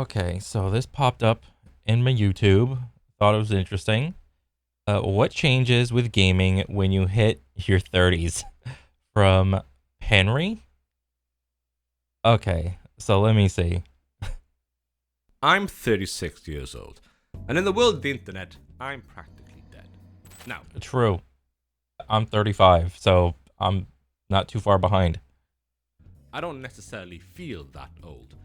Okay, so this popped up in my YouTube. Thought it was interesting. What changes with gaming when you hit your 30s? From Henry? Okay, so let me see. I'm 36 years old, and in the world of the internet, I'm practically dead. Now, True. I'm 35, so I'm not too far behind. I don't necessarily feel that old,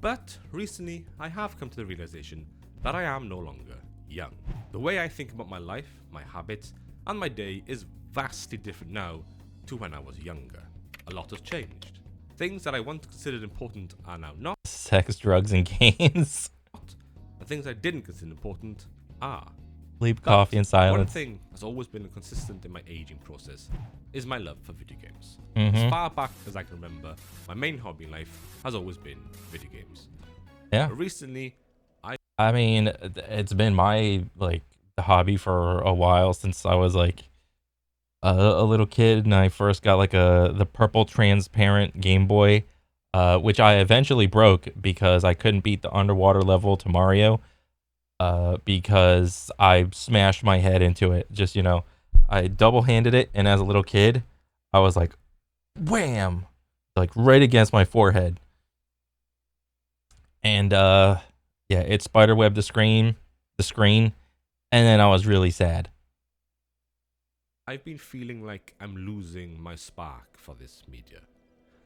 but recently I have come to the realization that I am no longer young. The way I think about my life, my habits, and my day is vastly different now to when I was younger. A lot has changed. Things that I once considered important are now not, Sex, drugs, and games. and things I didn't consider important are. Sleep, coffee, But and one silence. thing that's always been consistent in my aging process is my love for video games. As Mm-hmm. far back as I can remember, my main hobby in life has always been video games. Yeah. But recently, I mean, it's been my like hobby for a while since I was like a little kid, and I first got like the purple transparent Game Boy, which I eventually broke because I couldn't beat the underwater level to Mario, because I smashed my head into it. Just I double handed it, and as a little kid, I was like, wham, like right against my forehead, and yeah, it spiderwebbed the screen, and then I was really sad. I've been feeling like I'm losing my spark for this media.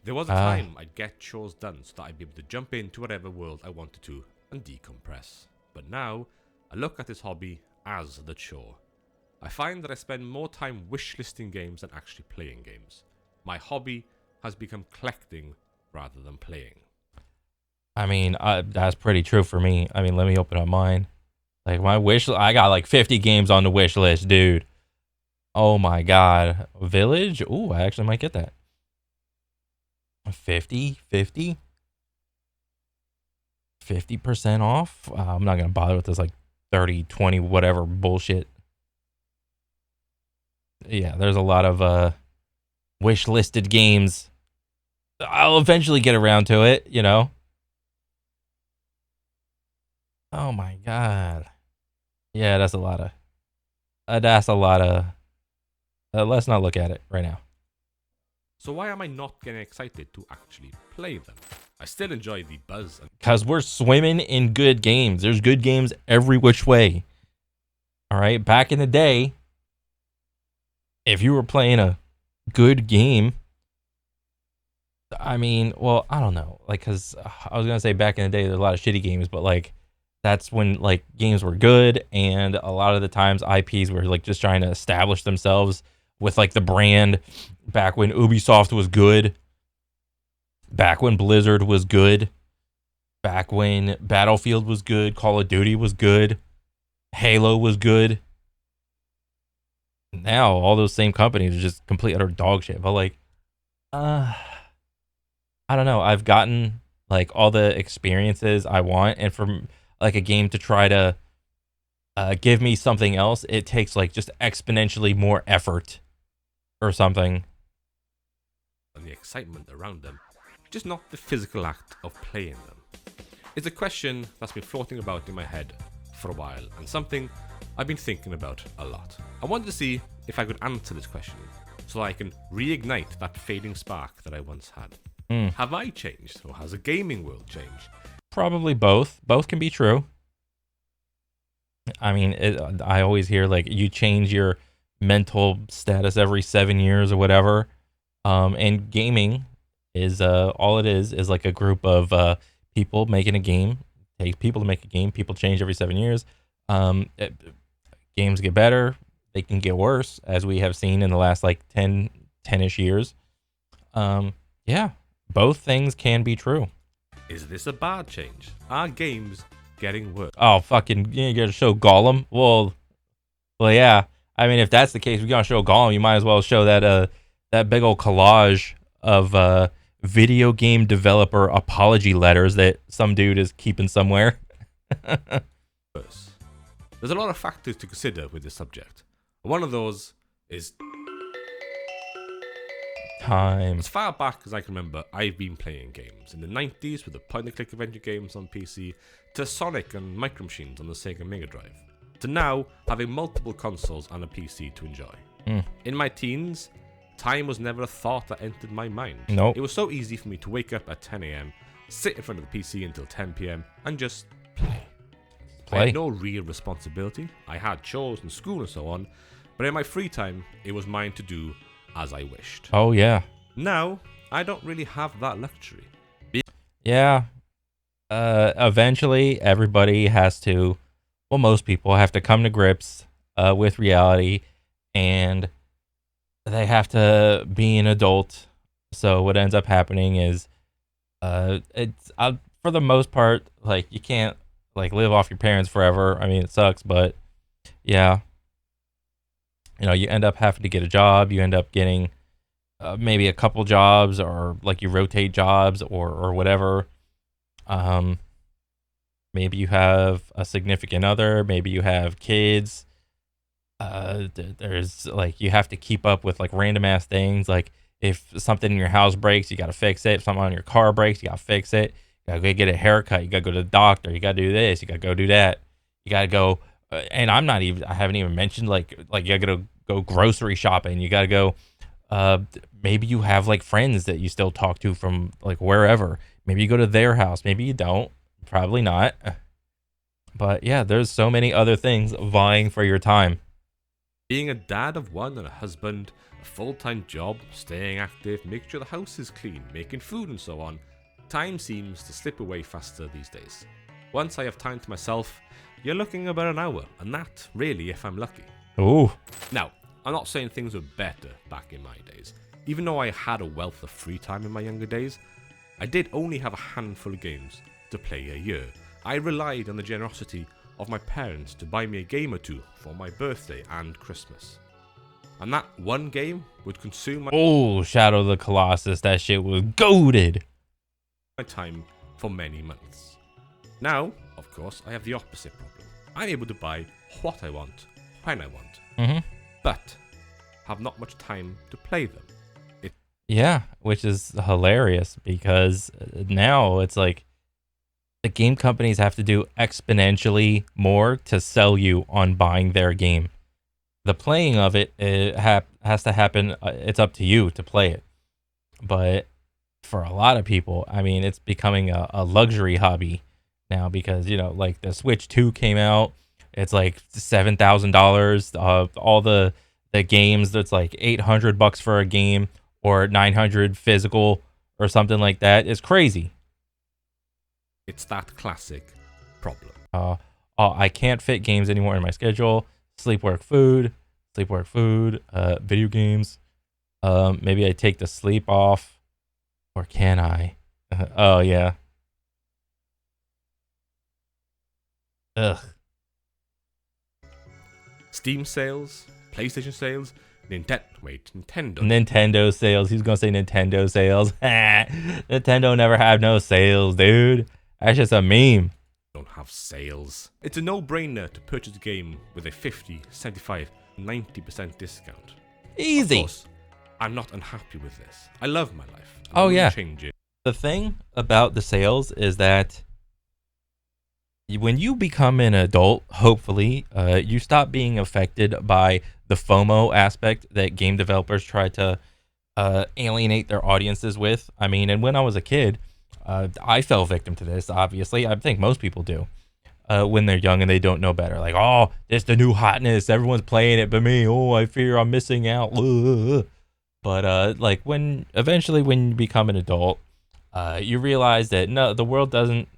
There was a Uh, time I'd get chores done so that I'd be able to jump into whatever world I wanted to and decompress. But now, I look at this hobby as the chore. I find that I spend more time wishlisting games than actually playing games. My hobby has become collecting rather than playing. I mean, that's pretty true for me. I mean, let me open up mine. Like my wish, I got like 50 games on the wish list, dude. Oh my god, Village. Ooh, I actually might get that. 50% off. I'm not gonna bother with this like 30, 20, whatever bullshit. Yeah, there's a lot of wish listed games. I'll eventually get around to it. Oh my god. Yeah, that's a lot of. That's a lot of. Let's not look at it right now. So why am I not getting excited to actually play them? I still enjoy the buzz and Because we're swimming in good games. There's good games every which way. All right. Back in the day, if you were playing a good game, I mean, well, I don't know. Like, because I was going to say back in the day, there's a lot of shitty games, but like, that's when like games were good. And a lot of the times, IPs were like just trying to establish themselves with like the brand. Back when Ubisoft was good, back when Blizzard was good, back when Battlefield was good, Call of Duty was good, Halo was good. Now all those same companies are just complete utter dog shit. But like, uh, I don't know. I've gotten like all the experiences I want, and for like a game to try to give me something else, it takes like just exponentially more effort or something. the excitement around them, just not the physical act of playing them. It's a question that's been floating about in my head for a while and something I've been thinking about a lot. I wanted to see if I could answer this question so I can reignite that fading spark that I once had. Mm, Have I changed or has the gaming world changed? probably both. Both can be true. I mean, I always hear like you change your mental status every 7 years or whatever. And gaming is all it is like a group of people making a game. It takes people to make a game. People change every 7 years. Um, it, Games get better. They can get worse, as we have seen in the last like 10-ish years. Yeah, both things can be true. Is this a bad change? Are games getting worse? Oh, fucking, you gotta show Gollum. Well, yeah. I mean, if that's the case, we gotta show Gollum. You might as well show that big old collage of video game developer apology letters that some dude is keeping somewhere. There's a lot of factors to consider with this subject. One of those is time. As far back as I can remember, I've been playing games. In the 90s with the point-and-click adventure games on PC, to Sonic and Micro Machines on the Sega Mega Drive, to now having multiple consoles and a PC to enjoy. In my teens, time was never a thought that entered my mind. Nope. It was so easy for me to wake up at 10 a.m, sit in front of the PC until 10 p.m, and just play. I had no real responsibility. I had chores and school and so on, but in my free time, it was mine to do as I wished. Oh, yeah. Now, I don't really have that luxury. Yeah. Eventually, everybody has to, well, most people have to come to grips with reality, and they have to be an adult. So what ends up happening is, it's for the most part, like, you can't like live off your parents forever. I mean, it sucks, but yeah, you end up having to get a job. You end up getting maybe a couple jobs, or like you rotate jobs, or whatever. Maybe you have a significant other. Maybe you have kids. There's like, you have to keep up with like random ass things. Like if something in your house breaks, you got to fix it. If something on your car breaks, you got to fix it. You got to go get a haircut. You got to go to the doctor. You got to do this. You got to go do that. You got to go. And I haven't even mentioned like you got to go grocery shopping. You got to go. Maybe you have like friends that you still talk to from like wherever. Maybe you go to their house. Maybe you don't. Probably not. But yeah, there's so many other things vying for your time. Being a dad of one and a husband, a full-time job, staying active, making sure the house is clean, making food and so on, time seems to slip away faster these days. Once I have time to myself, you're looking about an hour, and that, really, if I'm lucky. Ooh. Now, I'm not saying things were better back in my days. Even though I had a wealth of free time in my younger days, I did only have a handful of games to play a year. I relied on the generosity of my parents to buy me a game or two for my birthday and Christmas. And that one game would consume my Shadow of the Colossus, that shit was goated. My time for many months. Now, of course, I have the opposite problem. I'm able to buy what I want, when I want, but have not much time to play them. Yeah, which is hilarious, because now it's like the game companies have to do exponentially more to sell you on buying their game. The playing of it, has to happen. It's up to you to play it. But for a lot of people, I mean, it's becoming a luxury hobby now, because, like the Switch 2 came out. It's like $7,000. All the games, that's like $800 for a game, or $900 physical, or something like that. It's crazy. It's that classic problem. I can't fit games anymore in my schedule. Sleep, work, food, video games. Maybe I take the sleep off, or can I? Oh yeah. Ugh. Steam sales, PlayStation sales, Nintendo. Nintendo sales. He's gonna say Nintendo sales. Nintendo never had no sales, dude. That's just a meme. Don't have sales. It's a no-brainer to purchase a game with a 50, 75, 90% discount. Easy. Of course, I'm not unhappy with this. I love my life. Oh yeah. Change it. The thing about the sales is that when you become an adult, hopefully, you stop being affected by the FOMO aspect that game developers try to alienate their audiences with. I mean, and when I was a kid, I fell victim to this, obviously. I think most people do when they're young and they don't know better. Like, oh, it's the new hotness. Everyone's playing it but me. Oh, I fear I'm missing out. But like when you become an adult, you realize that no, the world doesn't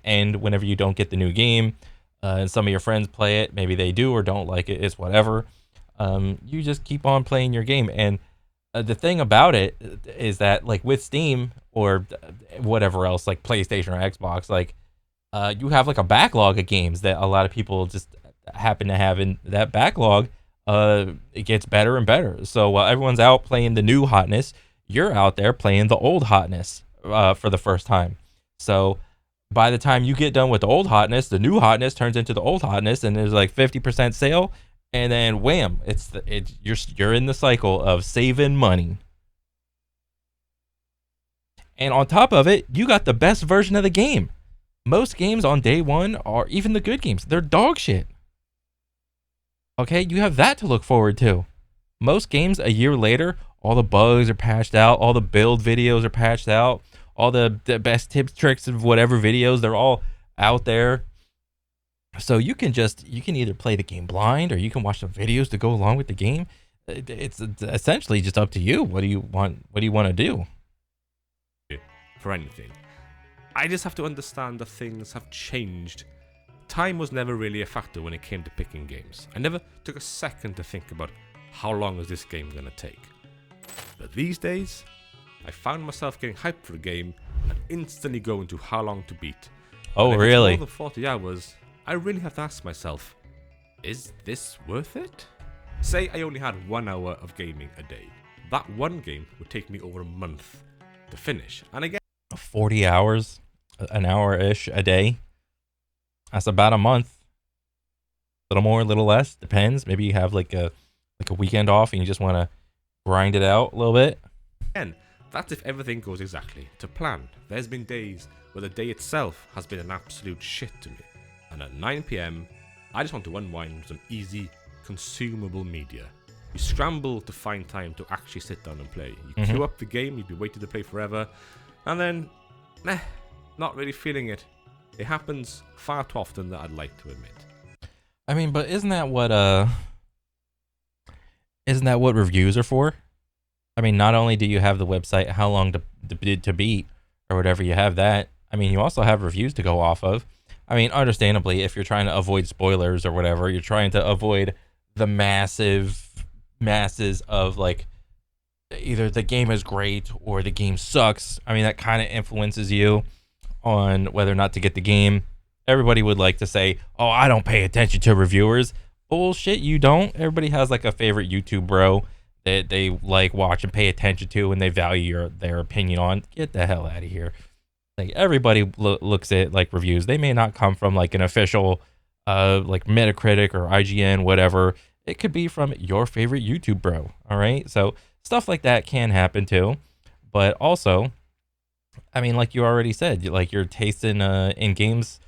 end whenever you don't get the new game. And some of your friends play it. Maybe they do or don't like it. It's whatever. You just keep on playing your game. And the thing about it is that, like with Steam or whatever else, like PlayStation or Xbox, like you have like a backlog of games that a lot of people just happen to have. In that backlog, it gets better and better. So while everyone's out playing the new hotness, you're out there playing the old hotness for the first time. So by the time you get done with the old hotness, the new hotness turns into the old hotness, and there's like 50% sale, and then wham, you're in the cycle of saving money. And on top of it, you got the best version of the game. Most games on day one are even the good games. They're dog shit. Okay, you have that to look forward to. Most games a year later, all the bugs are patched out, all the build videos are patched out, all the best tips, tricks of whatever videos, they're all out there. So you can either play the game blind or you can watch some videos to go along with the game. It's essentially just up to you. What do you want to do? For anything. I just have to understand that things have changed. Time was never really a factor when it came to picking games. I never took a second to think about how long is this game gonna take. But these days, I found myself getting hyped for a game and instantly go into how long to beat. Oh, and if really? it's more than 40 hours, I really have to ask myself, is this worth it? Say I only had 1 hour of gaming a day. That one game would take me over a month to finish. And again, 40 hours, an hour-ish a day. That's about a month. A little more, a little less, depends. Maybe you have like a weekend off and you just want to grind it out a little bit. Again, that's if everything goes exactly to plan. There's been days where the day itself has been an absolute shit to me. And at 9 PM, I just want to unwind with some easy, consumable media. You scramble to find time to actually sit down and play. You queue up the game, you'd be waiting to play forever, and then, not really feeling it. It happens far too often than I'd like to admit. I mean, but isn't that what reviews are for? I mean, not only do you have the website, how long to beat, or whatever, you have that. I mean, you also have reviews to go off of. I mean, understandably, if you're trying to avoid spoilers or whatever, you're trying to avoid the masses of like either the game is great or the game sucks. I mean, that kind of influences you on whether or not to get the game. Everybody would like to say, oh, I don't pay attention to reviewers. Bullshit, you don't. Everybody has like a favorite YouTube bro that they like watch and pay attention to and they value their opinion on. Get the hell out of here. Like everybody looks at like reviews. They may not come from like an official like Metacritic or IGN, whatever. It could be from your favorite YouTube bro. All right. So stuff like that can happen too. But also, I mean, like you already said, like your taste in games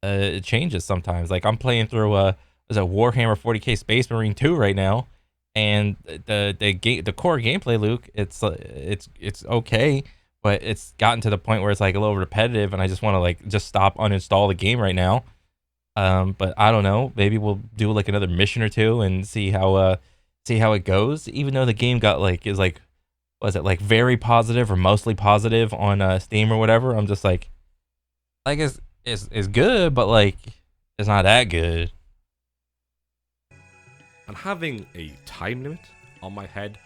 it changes sometimes. Like I'm playing through is a Warhammer 40K Space Marine 2 right now, and the core gameplay, Luke, it's okay, but it's gotten to the point where it's like a little repetitive, and I just want to like just stop, uninstall the game right now. But I don't know. Maybe we'll do like another mission or two and see how it goes. Even though the game got like was it like very positive or mostly positive on Steam or whatever? I'm just like it's good, but like it's not that good. And having a time limit on my head,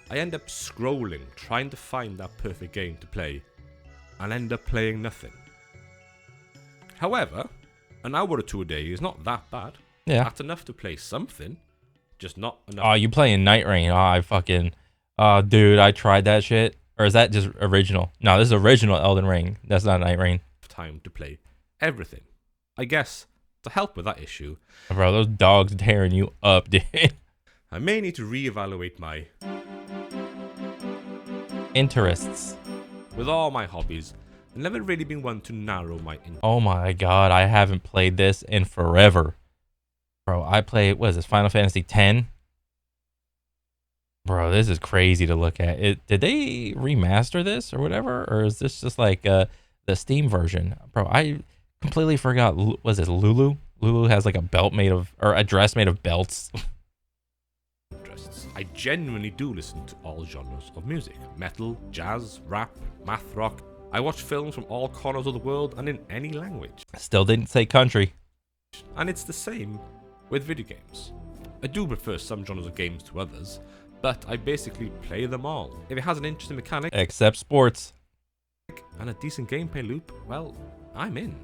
I end up scrolling trying to find that perfect game to play and end up playing nothing. However, an hour or two a day is not that bad. Yeah. That's enough to play something, just not enough. Oh, you playing Night Rain? Oh, dude, I tried that shit. Or is that just original? No, this is original Elden Ring. That's not Night Rain. Time to play everything. I guess to help with that issue, Bro, those dogs tearing you up, dude. I may need to reevaluate my interests. With all my hobbies, I've never really been one to narrow my interests. Oh my god, I haven't played this in forever. Bro, I played, what is this, Final Fantasy X? Bro, this is crazy to look at. Did they remaster this or whatever? Or is this just like the Steam version? Bro, I completely forgot. Was it Lulu? Lulu has like a dress made of belts. I genuinely do listen to all genres of music. Metal, jazz, rap, math rock. I watch films from all corners of the world and in any language. Still didn't say country. And it's the same with video games. I do prefer some genres of games to others, but I basically play them all. If it has an interesting mechanic, except sports, and a decent gameplay loop, well, I'm in.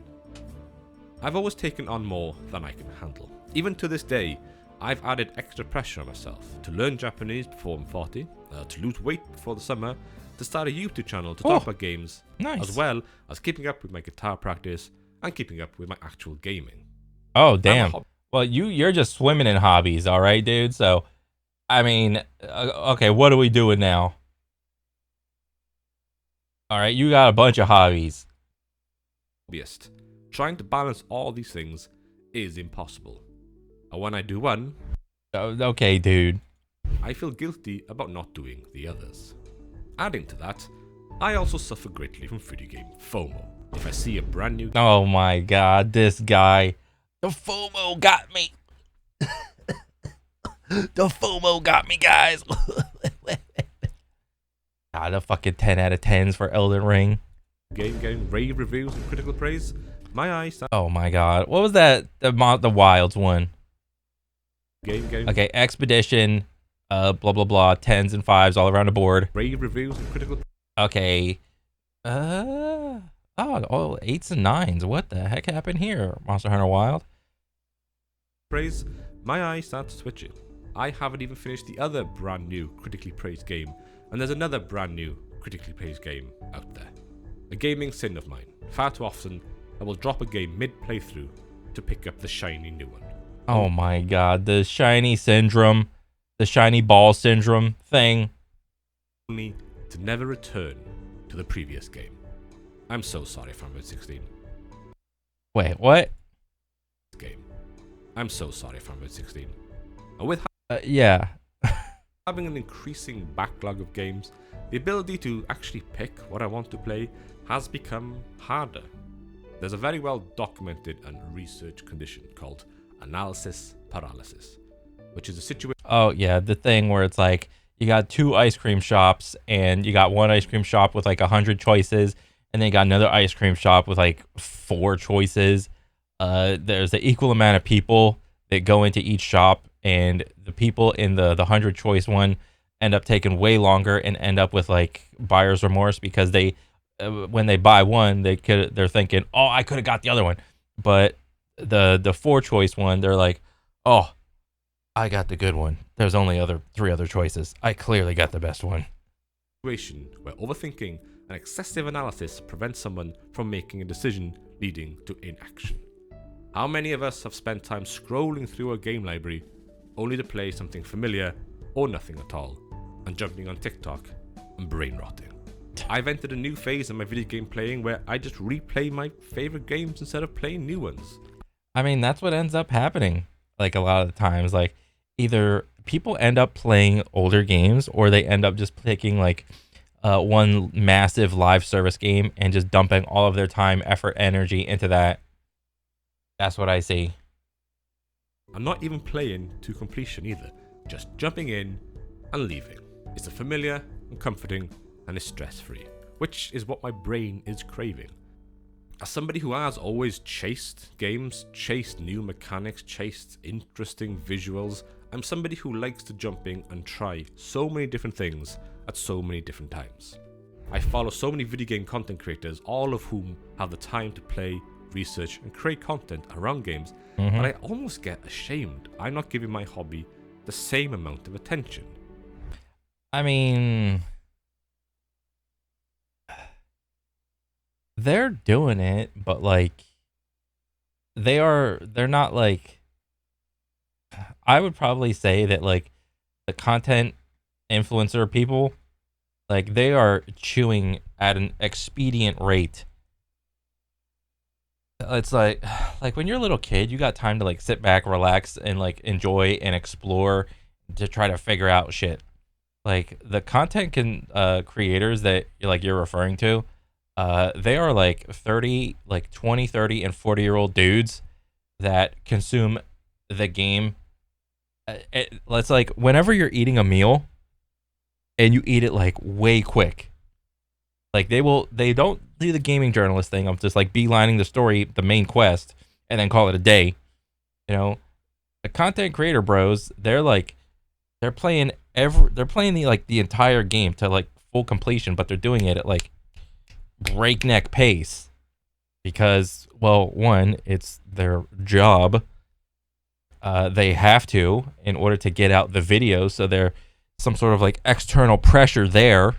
I've always taken on more than I can handle. Even to this day, I've added extra pressure on myself to learn Japanese before I'm 40, to lose weight before the summer, to start a YouTube channel to talk about games, nice, as well as keeping up with my guitar practice and keeping up with my actual gaming. Oh, damn. Well, you're just swimming in hobbies, all right, dude? So, I mean, okay, what are we doing now? All right, you got a bunch of hobbies. hobbyist. Trying to balance all these things is impossible. And when I do one, Okay, dude. I feel guilty about not doing the others. Adding to that, I also suffer greatly from video game FOMO. If I see a brand new Oh my god, this guy. The FOMO got me. The FOMO got me, guys. The fucking 10 out of 10s for Elden Ring. game getting rave reviews and critical praise, my eyes Oh my god. What was that? The Wilds one. game getting Okay, Expedition, blah blah blah, 10s and 5s all around the board. rave reviews and critical Okay. Oh, 8s and 9s. What the heck happened here? Monster Hunter Wild. praise, my eyes start twitching. I haven't even finished the other brand new critically praised game, and there's another brand new critically praised game out there. A gaming sin of mine. Far too often, I will drop a game mid-playthrough to pick up the shiny new one. Oh my god, the shiny syndrome, the shiny ball syndrome thing. Only to never return to the previous game. I'm so sorry, Farmville 16. Wait, what? Game. I'm so sorry, Farmville 16. And with Yeah. having an increasing backlog of games, the ability to actually pick what I want to play has become harder. There's a very well documented and researched condition called analysis paralysis, which is a situation Oh yeah, the thing where it's like you got 2 ice cream shops and you got one ice cream shop with like 100 choices, and then you got another ice cream shop with like 4 choices. There's the equal amount of people that go into each shop, and the people in the 100 choice one end up taking way longer and end up with like buyer's remorse because they when they buy one they're thinking, oh, I could have got the other one, but the 4 choice one, they're like, oh, I got the good one. There's only 3 other choices. I clearly got the best one. where overthinking and excessive analysis prevents someone from making a decision, leading to inaction. How many of us have spent time scrolling through a game library only to play something familiar or nothing at all, and jumping on TikTok and brain rotting? I've entered a new phase in my video game playing where I just replay my favorite games instead of playing new ones. I mean, that's what ends up happening. Like a lot of the times, like either people end up playing older games or they end up just picking like one massive live service game and just dumping all of their time, effort, energy into that. That's what I see. I'm not even playing to completion either, just jumping in and leaving. It's a familiar and comforting and is stress-free, which is what my brain is craving. As somebody who has always chased games, chased new mechanics, chased interesting visuals, I'm somebody who likes to jump in and try so many different things at so many different times. I follow so many video game content creators, all of whom have the time to play, research, and create content around games, but I almost get ashamed I'm not giving my hobby the same amount of attention. I mean, they're doing it, but like they're not like, I would probably say that like the content influencer people, like they are chewing at an expedient rate. It's like when you're a little kid, you got time to like sit back, relax, and like enjoy and explore to try to figure out shit. Like the content creators that you're referring to, they are like 30, like 20, 30, and 40-year-old dudes that consume the game. It's like whenever you're eating a meal and you eat it like way quick. Like they don't do the gaming journalist thing of just like beelining the story, the main quest, and then call it a day. You know, the content creator bros, they're playing the entire game to like full completion, but they're doing it at like breakneck pace because, well, one, it's their job. They have to in order to get out the video, so there's some sort of like external pressure there.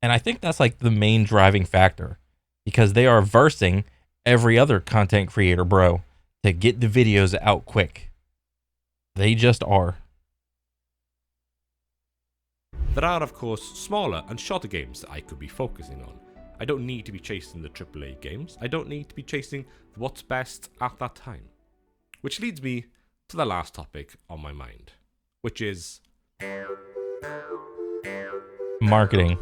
And I think that's like the main driving factor, because they are versing every other content creator bro to get the videos out quick. They just are. There are, of course, smaller and shorter games that I could be focusing on. I don't need to be chasing the AAA games. I don't need to be chasing what's best at that time. Which leads me to the last topic on my mind, which is marketing.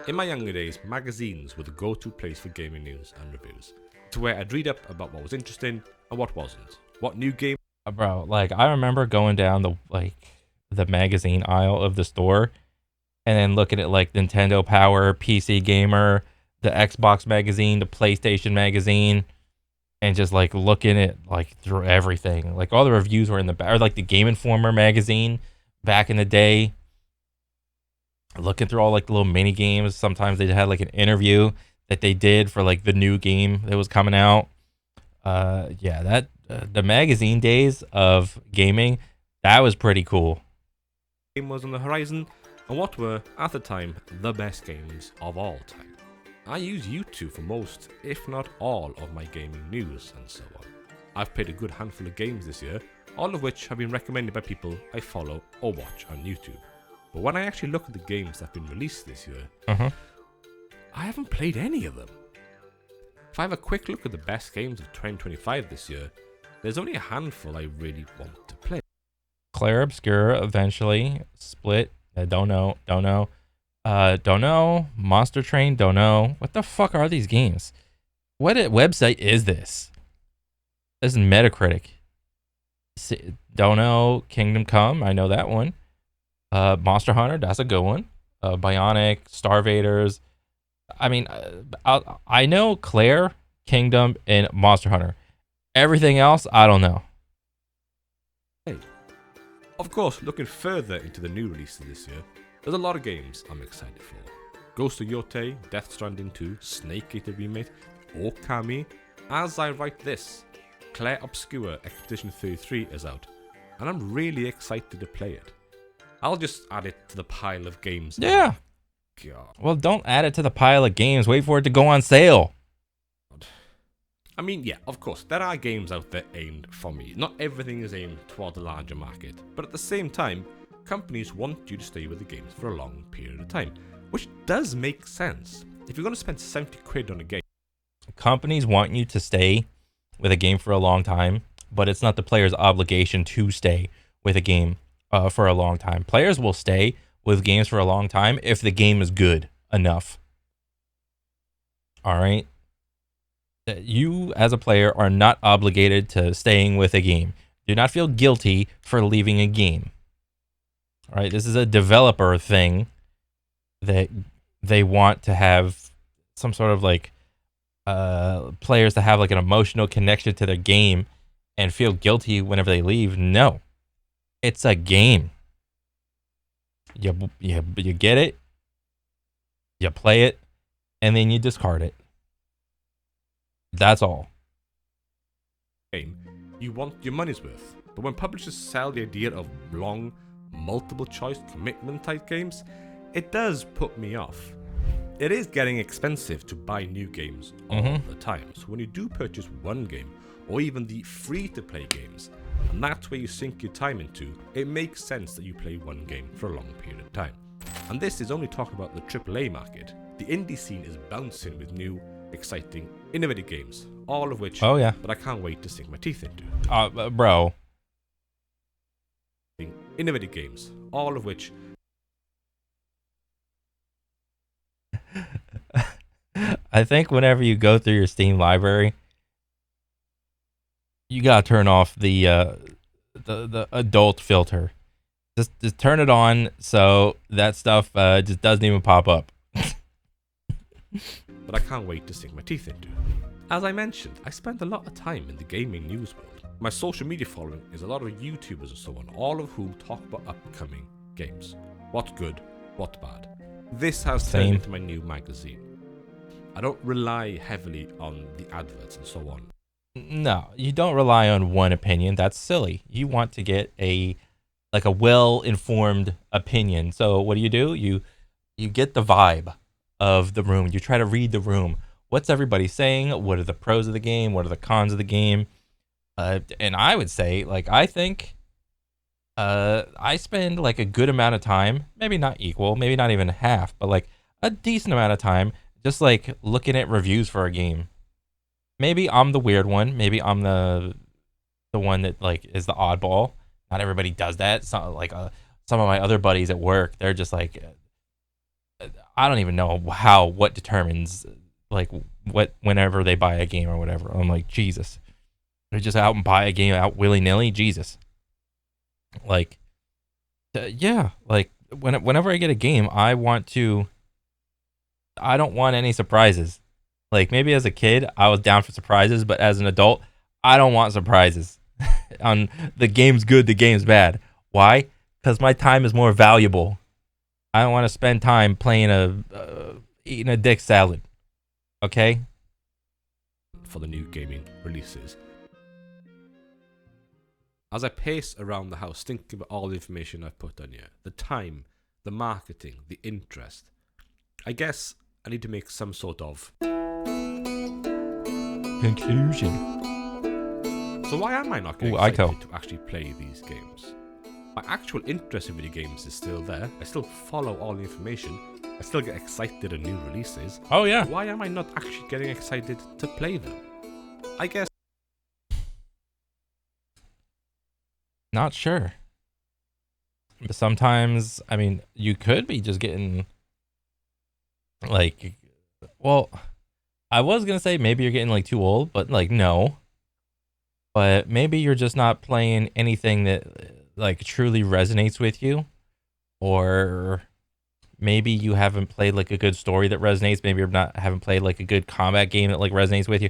In my younger days, magazines were the go-to place for gaming news and reviews. To where I'd read up about what was interesting and what wasn't. What new game... Bro, like, I remember going down the magazine aisle of the store and then looking at, like, Nintendo Power, PC Gamer, the Xbox magazine, the PlayStation magazine, and just, like, looking at, like, through everything. Like, all the reviews were in the back, or, like, the Game Informer magazine back in the day. Looking through all, like, the little mini games. Sometimes they had, like, an interview that they did for, like, the new game that was coming out. The magazine days of gaming, that was pretty cool. Game was on the horizon, and what were, at the time, the best games of all time. I use YouTube for most, if not all, of my gaming news and so on. I've played a good handful of games this year, all of which have been recommended by people I follow or watch on YouTube. But when I actually look at the games that have been released this year, I haven't played any of them. If I have a quick look at the best games of 2025 this year, there's only a handful I really want to play. Claire Obscura eventually. Split. Don't know. Don't know. Monster Train. Don't know. What the fuck are these games? What website is this? This is Metacritic. Don't know. Kingdom Come. I know that one. Monster Hunter. That's a good one. Bionic. Starvaders. I mean, I know Claire, Kingdom, and Monster Hunter. Everything else, I don't know. Hey. Of course, looking further into the new releases this year, there's a lot of games I'm excited for. Ghost of Yotei, Death Stranding 2, Snake Eater Remake, Okami. As I write this, Claire Obscura Expedition 33 is out, and I'm really excited to play it. I'll just add it to the pile of games. Yeah. God. Well, don't add it to the pile of games. Wait for it to go on sale. I mean, yeah, of course, there are games out there aimed for me. Not everything is aimed toward the larger market. But at the same time, companies want you to stay with the games for a long period of time. Which does make sense. If you're going to spend 70 quid on a game... Companies want you to stay with a game for a long time, but it's not the player's obligation to stay with a game for a long time. Players will stay with games for a long time if the game is good enough. All right? You, as a player, are not obligated to staying with a game. Do not feel guilty for leaving a game. All right? This is a developer thing that they want to have some sort of like players to have like an emotional connection to their game and feel guilty whenever they leave. No. It's a game. You get it, you play it, and then you discard it. That's all. You want your money's worth, but when publishers sell the idea of long, multiple choice commitment type games, it does put me off. It is getting expensive to buy new games all the time, so when you do purchase one game, or even the free-to-play games, and that's where you sink your time into, it makes sense that you play one game for a long period of time. And this is only talking about the AAA market. The indie scene is bouncing with new, exciting, innovative games, all of which that I can't wait to sink my teeth into. Bro. Innovative games, all of which... I think whenever you go through your Steam library, you gotta turn off the adult filter. Just turn it on so that stuff just doesn't even pop up. But I can't wait to sink my teeth into. As I mentioned, I spend a lot of time in the gaming news world. My social media following is a lot of YouTubers and so on, all of whom talk about upcoming games. What's good, what's bad. This has turned into my new magazine. I don't rely heavily on the adverts and so on. No, you don't rely on one opinion. That's silly. You want to get a well-informed opinion. So what do? You get the vibe of the room. You try to read the room. What's everybody saying? What are the pros of the game? What are the cons of the game? And I would say, like, I think I spend like a good amount of time, maybe not equal, maybe not even half, but like a decent amount of time just like looking at reviews for a game. Maybe I'm the weird one. Maybe I'm the one that like is the oddball. Not everybody does that. Some of my other buddies at work, they're just like I don't even know what determines like what whenever they buy a game or whatever. I'm like Jesus. They just out and buy a game out willy nilly. Jesus. Like yeah, like whenever I get a game, I don't want any surprises. Like maybe as a kid, I was down for surprises, but as an adult, I don't want surprises. On the game's good, the game's bad. Why? Because my time is more valuable. I don't want to spend time playing eating a dick salad. Okay? For the new gaming releases. As I pace around the house thinking about all the information I've put on here, the time, the marketing, the interest, I guess I need to make some sort of conclusion. So why am I not getting excited to actually play these games? My actual interest in video games is still there. I still follow all the information. I still get excited at new releases. Oh yeah. Why am I not actually getting excited to play them? I guess. Not sure. But sometimes, I mean, you could be just getting like, well, I was gonna say maybe you're getting like too old, but like no. But maybe you're just not playing anything that like truly resonates with you, or maybe you haven't played like a good story that resonates. Maybe you're not haven't played like a good combat game that like resonates with you.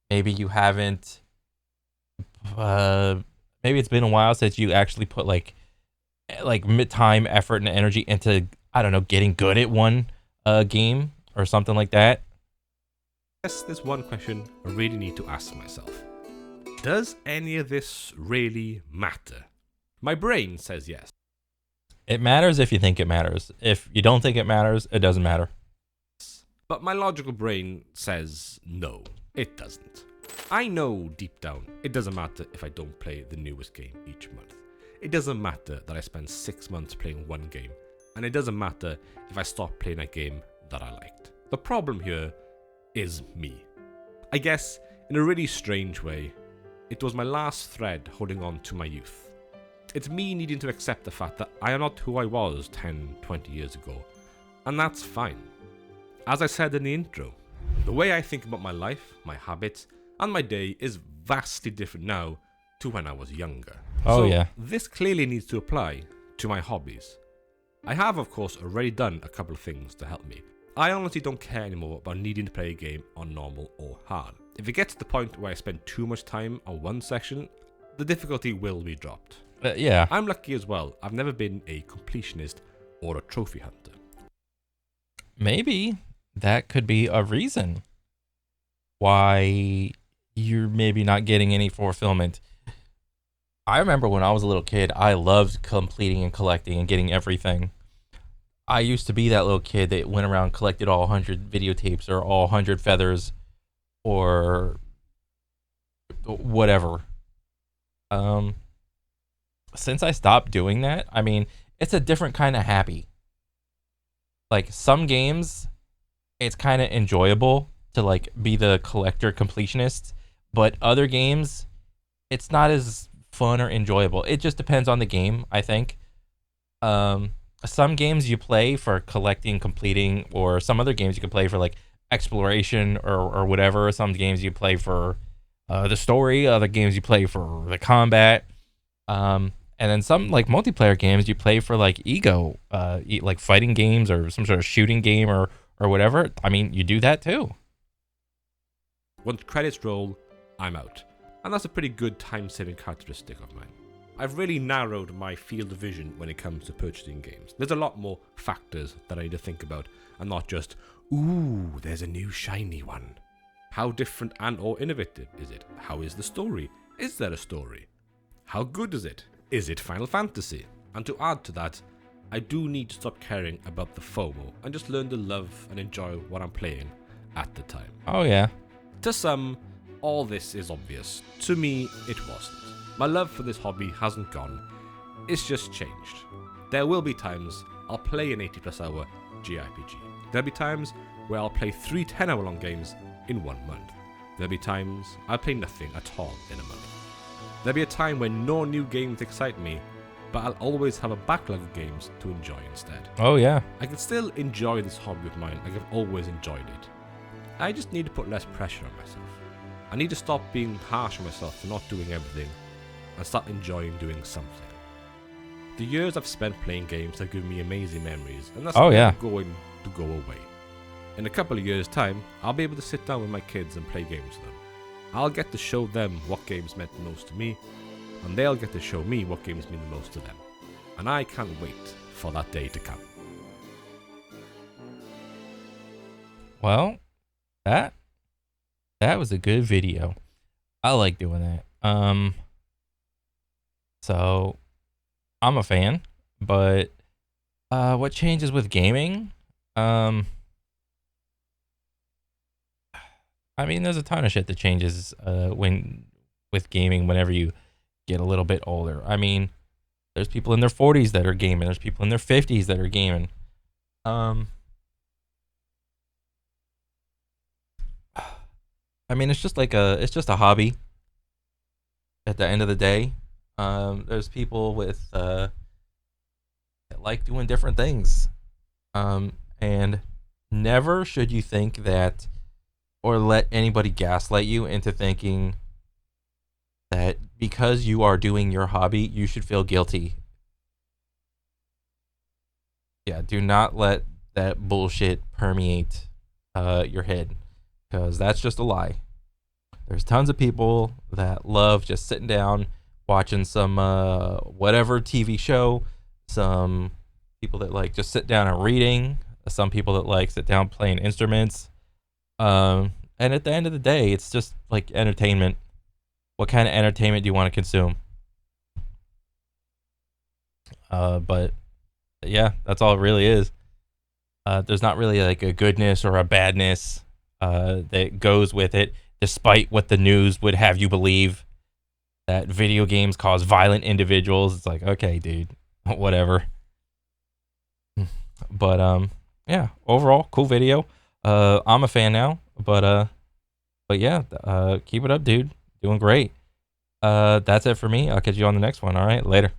Maybe you haven't. Maybe it's been a while since you actually put like time, effort, and energy into I don't know getting good at one game or something like that. Yes, there's one question I really need to ask myself. Does any of this really matter? My brain says yes. It matters if you think it matters. If you don't think it matters, it doesn't matter. But my logical brain says no, it doesn't. I know deep down it doesn't matter if I don't play the newest game each month. It doesn't matter that I spend 6 months playing one game. And it doesn't matter if I stop playing a game that I liked. The problem here is me. I guess, in a really strange way, it was my last thread holding on to my youth. It's me needing to accept the fact that I am not who I was 10, 20 years ago. And that's fine. As I said in the intro, the way I think about my life, my habits, and my day is vastly different now to when I was younger. Oh, yeah. This clearly needs to apply to my hobbies. I have, of course, already done a couple of things to help me. I honestly don't care anymore about needing to play a game on normal or hard. If it gets to the point where I spend too much time on one section, the difficulty will be dropped. Yeah. I'm lucky as well. I've never been a completionist or a trophy hunter. Maybe that could be a reason why you're maybe not getting any fulfillment. I remember when I was a little kid, I loved completing and collecting and getting everything. I used to be that little kid that went around collected all 100 videotapes or all 100 feathers or whatever. Since I stopped doing that, I mean, it's a different kind of happy. Like some games, it's kind of enjoyable to like be the collector completionist, but other games, it's not as fun or enjoyable. It just depends on the game, I think. Some games you play for collecting, completing, or some other games you can play for like exploration or whatever. Some games you play for the story. Other games you play for the combat. And then some like multiplayer games you play for like ego, like fighting games or some sort of shooting game or whatever. I mean, you do that too. Once credits roll, I'm out. And that's a pretty good time-saving characteristic of mine. I've really narrowed my field of vision when it comes to purchasing games. There's a lot more factors that I need to think about, and not just, ooh, there's a new shiny one. How different and or innovative is it? How is the story? Is there a story? How good is it? Is it Final Fantasy? And to add to that, I do need to stop caring about the FOMO and just learn to love and enjoy what I'm playing at the time. Oh yeah. To some, all this is obvious. To me, it wasn't. My love for this hobby hasn't gone, it's just changed. There will be times I'll play an 80 plus hour JRPG. There'll be times where I'll play 3 10-hour long games in 1 month. There'll be times I'll play nothing at all in a month. There'll be a time when no new games excite me, but I'll always have a backlog of games to enjoy instead. Oh yeah. I can still enjoy this hobby of mine like I've always enjoyed it. I just need to put less pressure on myself. I need to stop being harsh on myself for not doing everything and start enjoying doing something. The years I've spent playing games have given me amazing memories, and that's never going to go away. In a couple of years' time, I'll be able to sit down with my kids and play games with them. I'll get to show them what games meant the most to me, and they'll get to show me what games mean the most to them. And I can't wait for that day to come. Well, that was a good video. I like doing that. So I'm a fan, but what changes with gaming? I mean, there's a ton of shit that changes with gaming whenever you get a little bit older. I mean, there's people in their 40s that are gaming. There's people in their 50s that are gaming. I mean, it's just a hobby. At the end of the day, there's people with that like doing different things, and never should you think that, or let anybody gaslight you into thinking that because you are doing your hobby, you should feel guilty. Yeah, do not let that bullshit permeate your head, because that's just a lie. There's tons of people that love just sitting down, watching some whatever TV show. Some people that like just sit down and reading. Some people that like sit down playing instruments. And at the end of the day, it's just like entertainment. What kind of entertainment do you want to consume? But yeah, that's all it really is. There's not really like a goodness or a badness that goes with it, despite what the news would have you believe, that video games cause violent individuals. It's like, okay, dude, whatever. But yeah, overall, cool video. I'm a fan now, but yeah, keep it up, dude. Doing great. That's it for me. I'll catch you on the next one. All right, later.